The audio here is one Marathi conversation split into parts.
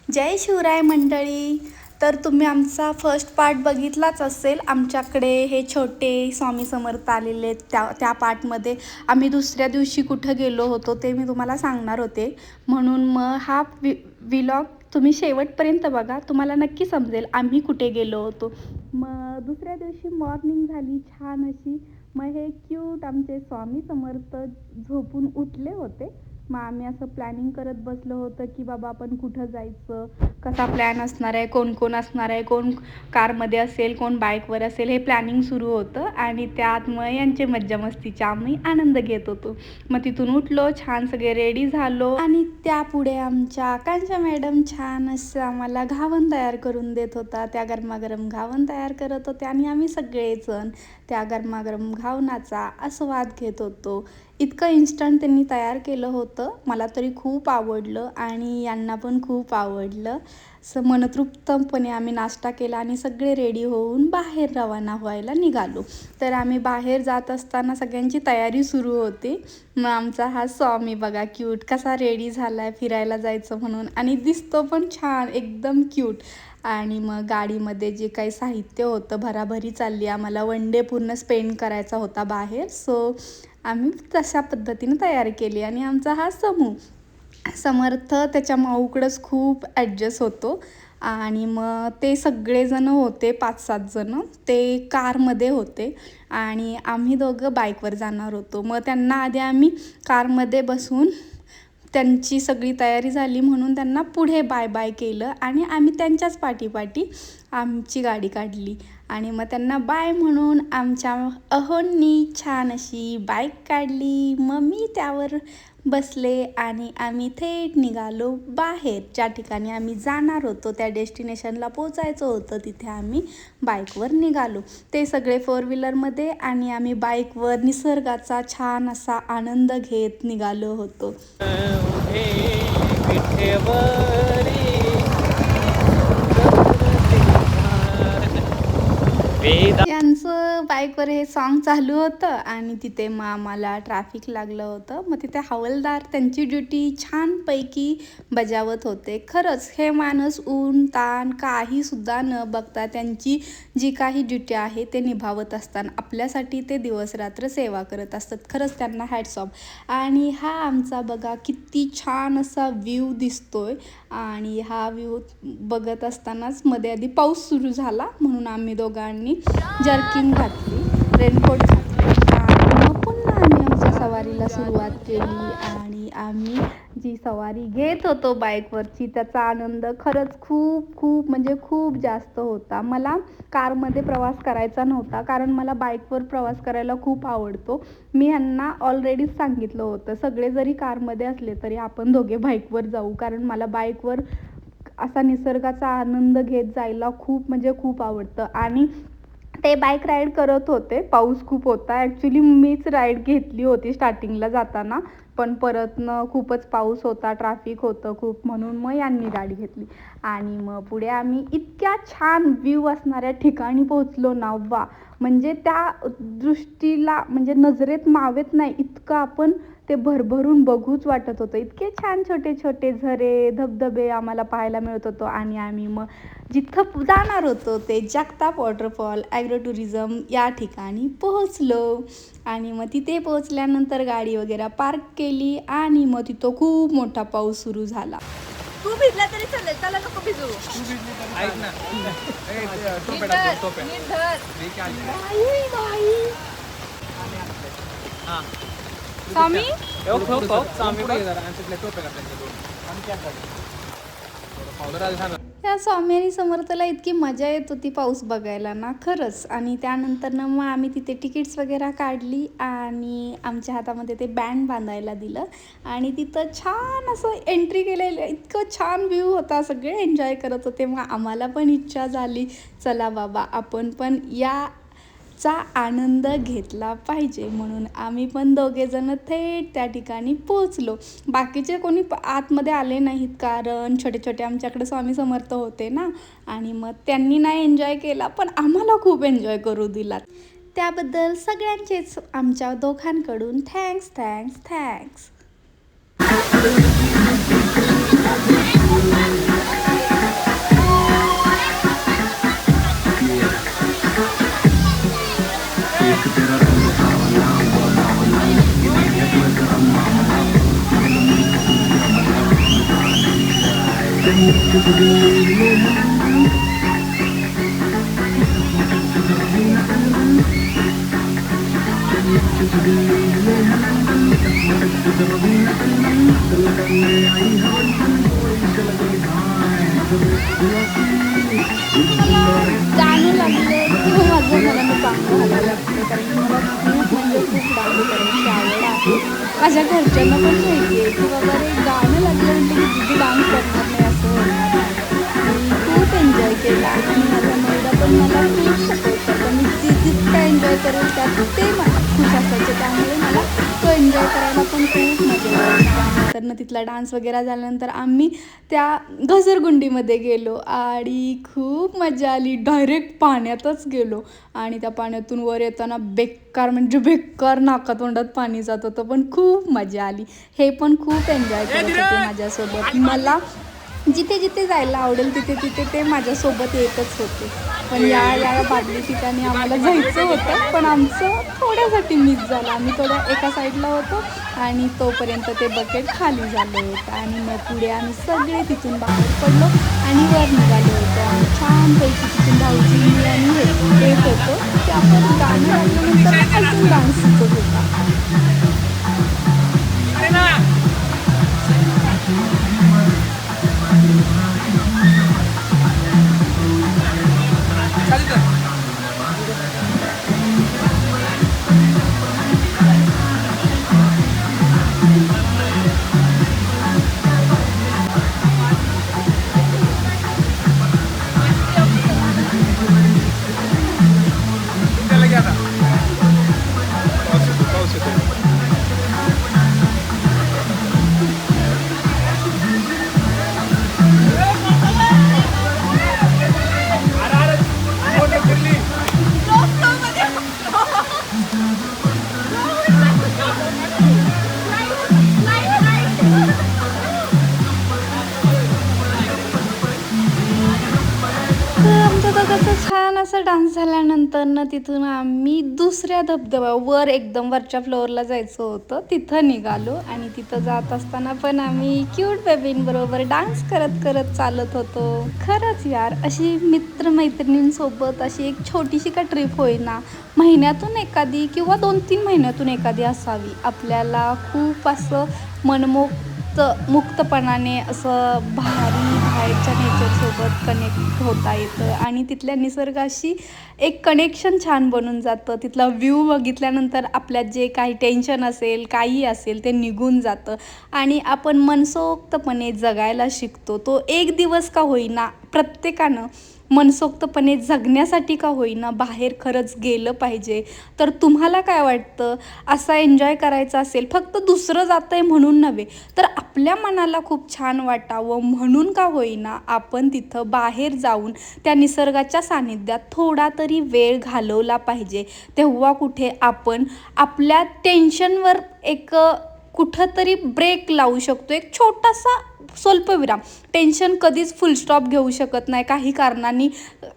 जय शिवराय मंडळी. तर तुम्ही आमचा फर्स्ट पार्ट बघितलाच असेल. आमच्याकडे हे छोटे स्वामी समर्थ आलेले त्या पार्टमध्ये आम्ही दुसऱ्या दिवशी कुठं गेलो होतो ते मी तुम्हाला सांगणार होते. म्हणून मग हा व्लॉग तुम्ही शेवटपर्यंत बघा, तुम्हाला नक्की समजेल आम्ही कुठे गेलो होतो. मग दुसऱ्या दिवशी मॉर्निंग झाली छान अशी. मग हे क्यूट आमचे स्वामी समर्थ झोपून उठले होते. मग आम्ही असं प्लॅनिंग करत बसलो होतं की बाबा आपण कुठं जायचं, कसा प्लॅन असणार आहे, कोण कोण असणार आहे, कोण कारमध्ये असेल, कोण बाईकवर असेल, हे प्लॅनिंग सुरू होतं. आणि त्यात मग यांचे मज्जा मस्तीचा आम्ही आनंद घेत होतो. मग तिथून उठलो, छान सगळे रेडी झालो आणि त्यापुढे आमच्या आकांक्षा मॅडम छान असं आम्हाला घावन तयार करून देत होता. त्या गरमागरम घावन तयार करत होते आणि आम्ही सगळेजण त्या गरमागरम घावनाचा आस्वाद घेत होतो. इतकं इन्स्टंट त्यांनी तयार केलं होतं, मला तरी खूप आवडलं आणि यांना पण खूप आवडलं. मनतृप्तपणे आम्ही नाश्ता केला आणि सगळे रेडी होऊन बाहेर रवाना व्हायला निघालो. तर आम्ही बाहेर जात असताना सगळ्यांची तयारी सुरू होती. मग आमचा हा स्वामी बघा क्यूट कसा रेडी झाला आहे फिरायला जायचं म्हणून, आणि दिसतो पण छान एकदम क्यूट. आणि मग गाडीमध्ये जे काही साहित्य होतं भराभरी चालली, आम्हाला वन डे पूर्ण स्पेंड करायचा होता बाहेर. सो आम्ही तशा पद्धतीने तयार केली. आणि आमचा हा समर्थ त्याच्या माऊकडंच खूप ॲडजस्ट होतो. आणि मग ते सगळेजण होते 5-7 जण, ते कारमध्ये होते आणि आम्ही दोघं बाईकवर जाणार होतो. मग त्यांना आधी आम्ही कारमध्ये बसून त्यांची सगळी तयारी झाली म्हणून त्यांना पुढे बाय बाय केलं आणि आम्ही त्यांच्याच पाठीपाठी आमची गाडी काढली. आणि मग त्यांना बाय म्हणून आमच्या अहोंनी छान अशी बाईक काढली. मग मी त्यावर बसले आणि आम्ही थेट निघालो बाहेर. ज्या ठिकाणी आम्ही जाणार होतो त्या डेस्टिनेशनला पोचायचं होतं, तिथे आम्ही बाईकवर निघालो. ते सगळे 4 व्हीलरमध्ये आणि आम्ही बाईकवर निसर्गाचा छान असा आनंद घेत निघालो होतो. यांचं बाईकवर हे सॉन्ग चालू होतं आणि तिथे मग आम्हाला ट्रॅफिक लागलं होतं. मग तिथे हवालदार त्यांची ड्युटी छानपैकी बजावत होते. खरंच हे माणूस ऊन ताण काहीसुद्धा न बघता त्यांची जी काही ड्युटी आहे ते निभावत असताना आपल्यासाठी ते दिवसरात्र सेवा करत असतात. खरंच त्यांना हॅट्स ऑफ. आणि हा आमचा बघा किती छान असा व्ह्यू दिसतोय. आणि हा व्ह्यू बघत असतानाच मध्ये आधी पाऊस सुरू झाला म्हणून आम्ही दोघांनी जर्किंग घातली, रेनकोट घातली आणि मग पुन्हा आम्ही आमच्या सवारीला सुरुवात केली. आणि आम्ही जी सवारी घेत होतो बाईकवरची त्याचा आनंद खरंच खूप खूप म्हणजे खूप जास्त होता. मला कारमध्ये प्रवास करायचा नव्हता कारण मला बाईकवर प्रवास करायला खूप आवडतो. मी ह्यांना ऑलरेडीच सांगितलं होतं सगळे जरी कारमध्ये असले तरी आपण दोघे बाईकवर जाऊ, कारण मला बाईकवर असा निसर्गाचा आनंद घेत जायला खूप म्हणजे खूप आवडतं. आणि ते बाईक राईड करत होते, पाऊस खूप होता. ॲक्च्युली मीच राईड घेतली होती स्टार्टिंगला जाताना, पण परतनं खूपच पाऊस होता, ट्रॅफिक होतं खूप, म्हणून मग यांनी गाडी घेतली. आणि मग पुढे आम्ही इतक्या छान व्ह्यू असणाऱ्या ठिकाणी पोहोचलो ना, वा म्हणजे त्या दृष्टीला म्हणजे नजरेत मावेत नाही इतकं आपण ते भरभरून बघूच वाटत होतं. इतके छान छोटे छोटे झरे धबधबे आम्हाला पाहायला मिळत होतो. आणि आम्ही मग जिथं जाणार होतो ते जगताप वॉटरफॉल ॲग्रो टुरिझम या ठिकाणी पोहोचलो. आणि मग तिथे पोहोचल्यानंतर गाडी वगैरे पार्क केली आणि मग तिथं खूप मोठा पाऊस सुरू झाला. तू भिजला तरी चालेल, त्याला नको भिजू. ऐक ना, स्वामी या स्वामी समर्थला इतकी मजा येत होती पाऊस बघायला ना खरंच. आणि त्यानंतर ना मग आम्ही तिथे तिकीट्स वगैरे काढली आणि आमच्या हातामध्ये ते बँड बांधायला दिलं आणि तिथं छान असं एंट्री केलेलं. इतकं छान व्ह्यू होता, सगळे एन्जॉय करत होते. मग आम्हाला पण इच्छा झाली चला बाबा आपण पण चा आनंद घेतला पाहिजे, म्हणून आम्ही पण दोघेजण थेट त्या ठिकाणी पोहोचलो. बाकीचे कोणी आतमध्ये आले नाहीत कारण छोटे छोटे आमच्याकडे स्वामी समर्थ होते ना, आणि मग त्यांनी नाही एन्जॉय केला पण आम्हाला खूप एन्जॉय करू दिलात. त्याबद्दल सगळ्यांचेच आमच्या दोघांकडून थँक्स. जाणू लागलं किंवा माझं मला मी चांगलं घालायला लागतं कारण की मला खूप म्हणजे खूप डान्स करायची आवड आहे. माझ्या घरच्यांना पण माहिती आहे की बाबा रे गाणं लागलं म्हणजे की दीदी डान्स करणार नाही असं होणार नाही. मी खूप एन्जॉय केला आणि माझा नवरा पण मला खूप सपोर्ट करतो. मी जितकं एन्जॉय करेल त्यात ते खुश असायचे त्यामुळे मला तो एन्जॉय करायला पण खूप मजा यायची. त्यानंतर तिथला डान्स वगैरे झाल्यानंतर आम्ही त्या घसरगुंडीमध्ये गेलो आणि खूप मजा आली. डायरेक्ट पाण्यातच गेलो आणि त्या पाण्यातून वर येताना बेकार म्हणजे बेकार नाकातोंडात पाणी जात होतं पण खूप मजा आली. हे पण खूप एन्जॉय करत होते माझ्यासोबत. मला जिथे जिथे जायला आवडेल तिथे तिथे ते माझ्यासोबत येतच होते. पण या बादली ठिकाणी आम्हाला जायचं होतं पण आमचं थोड्यासाठी मिस झालं. आम्ही थोड्या एका साईडला होतो आणि तोपर्यंत ते बकेट खाली झालं होतं आणि मग पुढे आम्ही सगळे तिथून बाहेर पडलो आणि वर निघालो होतो. आम्ही छानपैकी तिथून भाऊजी मी आणि हे येत होतो की आपण गाणं लागल्यानंतर अजून डान्स शिकत होता. आमचा दोघांचा छान असा डान्स झाल्यानंतर ना तिथून आम्ही दुसऱ्या धबधब्यावर एकदम वरच्या फ्लोअरला जायचं होतं. तिथं निघालो आणि तिथं जात असताना पण आम्ही क्यूट बेबींबरोबर डान्स करत करत चालत होतो. खरंच यार अशी मित्रमैत्रिणींसोबत अशी एक छोटीशी का ट्रिप होईना महिन्यातून एखादी किंवा 2-3 महिन्यातून एखादी असावी. आपल्याला खूप असं मुक्तपणाने असं भारी बाहेरच्या नेचरसोबत कनेक्ट होता येतं आणि तिथल्या निसर्गाशी एक कनेक्शन छान बनून जातं. तिथला व्ह्यू बघितल्यानंतर आपल्यात जे काही टेन्शन असेल काही असेल ते निघून जातं आणि आपण मनसोक्तपणे जगायला शिकतो. तो एक दिवस का होईना प्रत्येकानं मनसोक्तपणे जगण्यासाठी का होईना बाहेर खरंच गेलं पाहिजे. तर तुम्हाला काय वाटतं? असा एन्जॉय करायचा असेल फक्त दुसरं जातं आहे म्हणून नव्हे तर आपल्या मनाला खूप छान वाटावं म्हणून का होईना आपण तिथं बाहेर जाऊन त्या निसर्गाच्या सानिध्यात थोडा तरी वेळ घालवला पाहिजे. तेव्हा कुठे आपण आपल्या टेन्शनवर एक कुठंतरी ब्रेक लावू शकतो. एक छोटासा स्वल्पविराम. टेन्शन कधीच फुलस्टॉप घेऊ शकत नाही. काही कारणांनी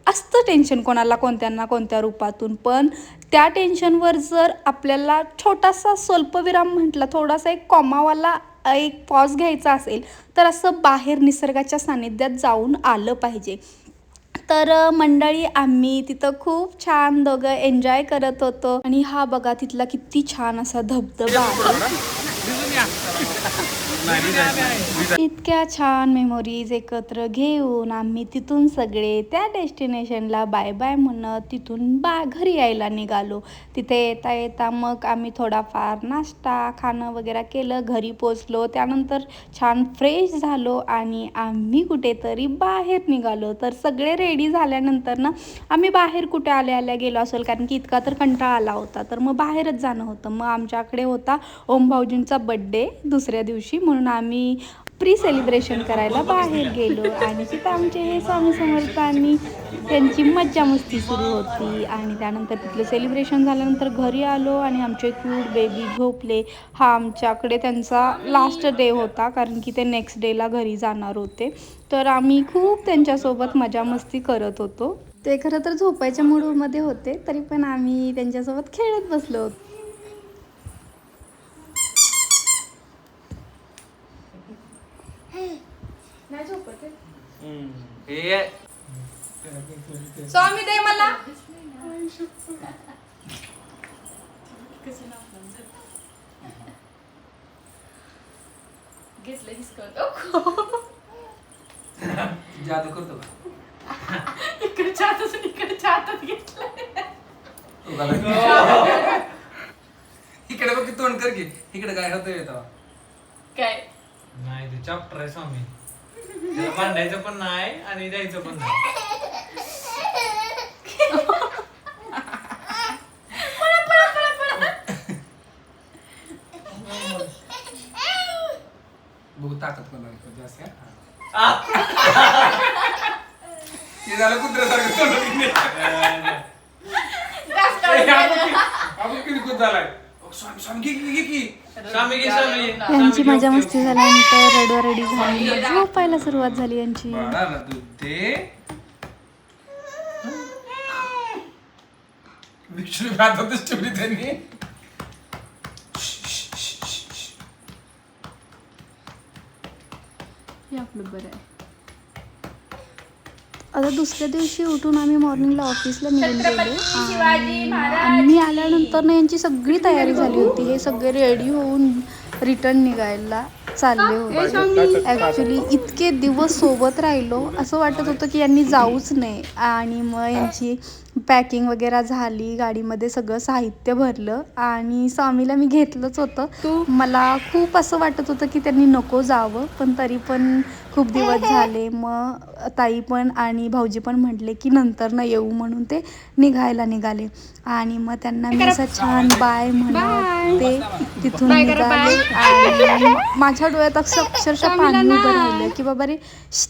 असतं टेन्शन कोणाला कोणत्या ना कोणत्या रूपातून पण त्या टेन्शनवर जर आपल्याला छोटासा स्वल्पविराम म्हटला थोडासा एक कॉमावाला एक पॉज घ्यायचा असेल तर असं बाहेर निसर्गाच्या सानिध्यात जाऊन आलं पाहिजे. तर मंडळी आम्ही तिथं खूप छान दोघं एन्जॉय करत होतो आणि हा बघा तिथला किती छान असा धबधबा आहे. इतक्या छान मेमोरीज एकत्र घेऊन आम्ही तिथून सगळे त्या डेस्टिनेशनला बाय बाय म्हणत तिथून घरी यायला निघालो. तिथे येता येता मग आम्ही थोडाफार नाश्ता खाणं वगैरे केलं. घरी पोचलो त्यानंतर छान फ्रेश झालो आणि आम्ही कुठेतरी बाहेर निघालो. तर सगळे रेडी झाल्यानंतर ना आम्ही बाहेर कुठे आल्या गेलो असेल कारण की इतका तर कंटाळा आला होता तर मग बाहेरच जाणं होतं. मग आमच्याकडे होता ओम भाऊजींचा बड्डे दुसऱ्या दिवशी म्हणून आम्ही प्री सेलिब्रेशन करायला बाहेर गेलो आणि तिथं आमचे हे स्वामी समर्थांनी त्यांची मज्जा मस्ती सुरू होती आणि त्यानंतर तिथलं सेलिब्रेशन झाल्यानंतर घरी आलो आणि आमचे क्यूट बेबी झोपले. हा आमच्याकडे त्यांचा लास्ट डे होता कारण की ते नेक्स्ट डेला घरी जाणार होते. तर आम्ही खूप त्यांच्यासोबत मजा मस्ती करत होतो. ते खरं तर झोपायच्या मूडमध्ये होते तरी पण आम्ही त्यांच्यासोबत खेळत बसलो होतो. हे स्वामी दे मला. जादू करतो का? इकडच्या हातातून इकडच्या हातात घेतलं. इकडे बघ की तोंड कर की इकडे काय होतं येतं काय नाही ते चॅप्टर आहे स्वामी त्याला मांडायचं पण नाही आणि द्यायचं पण नाही. बघू ताकद कोणाला जास्त ते झालं कुत्र्यासारखं तोंड आपण किती कुत झालाय स्वामी स्वामी घे की स्वामी घे स्वामी. यांची मजा मस्ती झाल्यानंतर रडवारडी झाली, झोपायला सुरुवात झाली यांची. बाळाला दूध दे. विष्णू हातातच ठेवली त्यांनी. हे आपलं बरं आहे. आता दुसऱ्या दिवशी उठून आम्ही मॉर्निंगला ऑफिसला निघून गेलो आणि मी आल्यानंतर ना यांची सगळी तयारी झाली होती. हे सगळे रेडी होऊन रिटर्न निघायला चालले होते. ॲक्च्युली इतके दिवस सोबत राहिलो असं वाटत होतं की यांनी जाऊच नाही. आणि मग यांची पॅकिंग वगैरे झाली, गाडीमध्ये सगळं साहित्य भरलं आणि स्वामीला मी घेतलंच होतं. मला खूप असं वाटत होतं की त्यांनी नको जावं, पण तरी पण खूप दिवस झाले. मग ताई पण आणि भाऊजी पण म्हटले की नंतर न येऊ, म्हणून ते निघाले. आणि मग त्यांना मी असं छान बाय म्हणत ते तिथून निघाले. आणि माझ्या डोळ्यात अक्षरशः पाणी उभं राहिलं की बाबा रे,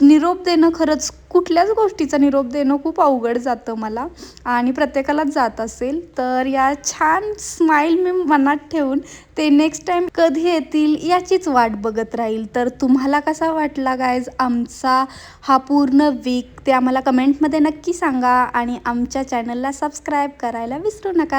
निरोप देणं खरंच कुठल्याच गोष्टीचा निरोप देणं खूप अवघड जातं मला, आणि प्रत्येकालाच जात असेल. तर या छान स्माईल मी मनात ठेवून ते नेक्स्ट टाइम कधी येतील याचीच वाट बघत राहील. तर तुम्हाला कसा वाटला गायज आमचा हा पूर्ण वीक, ते आम्हाला कमेंटमध्ये नक्की सांगा. आणि आमच्या चॅनलला सबस्क्राईब करायला विसरू नका.